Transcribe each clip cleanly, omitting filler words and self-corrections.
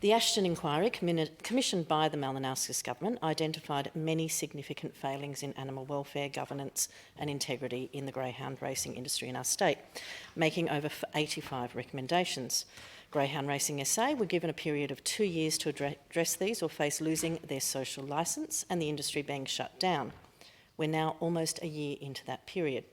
The Ashton inquiry, commissioned by the Malinowskis government, identified many significant failings in animal welfare, governance and integrity in the greyhound racing industry in our state, making over 85 recommendations. Greyhound Racing SA were given a period of 2 years to address these or face losing their social licence and the industry being shut down. We're now almost a year into that period.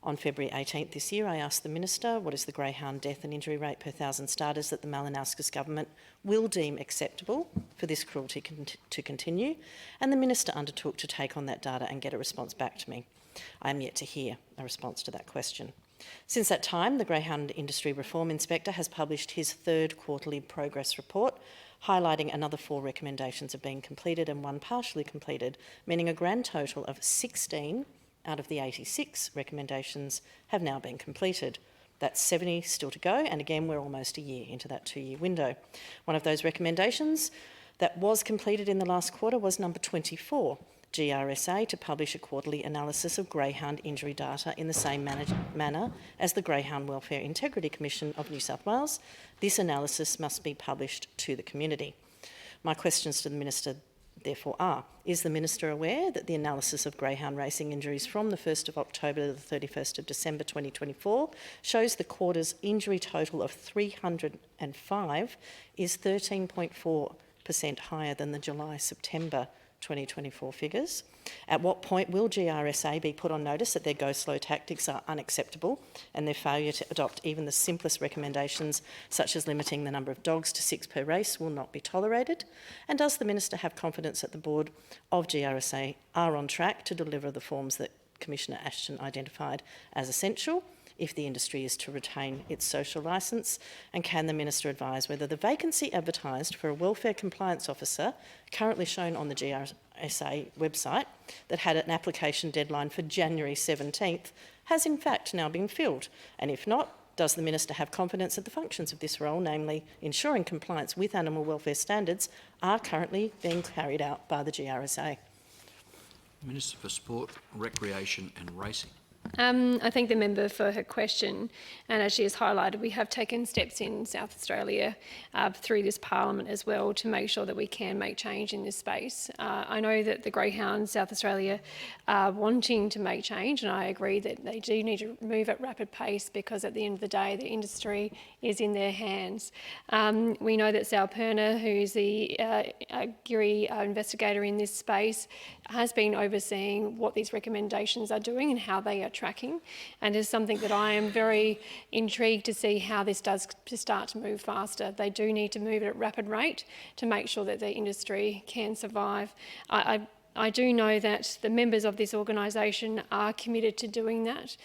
On February 18th this year, I asked the Minister what is the greyhound death and injury rate per 1,000 starters that the Malinowskis government will deem acceptable for this cruelty to continue, and the Minister undertook to take on that data and get a response back to me. I am yet to hear a response to that question. Since that time, the Greyhound Industry Reform Inspector has published his third quarterly progress report, highlighting another 4 recommendations have been completed and 1 partially completed, meaning a grand total of 16 out of the 86 recommendations have now been completed. That's 70 still to go, and again, we're almost a year into that 2-year window. One of those recommendations that was completed in the last quarter was number 24, GRSA to publish a quarterly analysis of greyhound injury data in the same manner as the Greyhound Welfare Integrity Commission of New South Wales. This analysis must be published to the community. My questions to the Minister therefore are, is the Minister aware that the analysis of greyhound racing injuries from the 1st of October to the 31st of December 2024 shows the quarter's injury total of 305 is 13.4% higher than the July-September 2024 figures? At what point will GRSA be put on notice that their go-slow tactics are unacceptable and their failure to adopt even the simplest recommendations, such as limiting the number of dogs to 6 per race, will not be tolerated? And does the Minister have confidence that the board of GRSA are on track to deliver the forms that Commissioner Ashton identified as essential if the industry is to retain its social licence? And can the Minister advise whether the vacancy advertised for a welfare compliance officer, currently shown on the GRSA website, that had an application deadline for January 17th, has in fact now been filled? And if not, does the Minister have confidence that the functions of this role, namely ensuring compliance with animal welfare standards, are currently being carried out by the GRSA? Minister for Sport, Recreation and Racing. I thank the member for her question, and as she has highlighted, we have taken steps in South Australia through this parliament as well to make sure that we can make change in this space. I know that the Greyhound South Australia are wanting to make change, and I agree that they do need to move at rapid pace because at the end of the day the industry is in their hands. We know that Sal Perner, who's the Geary investigator in this space, has been overseeing what these recommendations are doing and how they are tracking, and is something that I am very intrigued to see how this does to start to move faster. They do need to move at a rapid rate to make sure that the industry can survive. I do know that the members of this organisation are committed to doing that.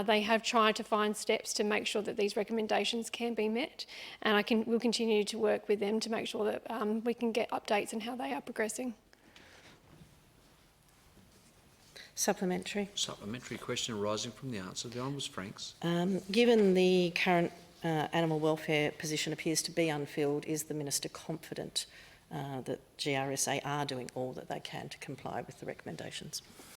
They have tried to find steps to make sure that these recommendations can be met, and we'll continue to work with them to make sure that we can get updates on how they are progressing. Supplementary. Supplementary question arising from the answer. The Honourable Franks. Given the current animal welfare position appears to be unfilled, is the Minister confident that GRSA are doing all that they can to comply with the recommendations?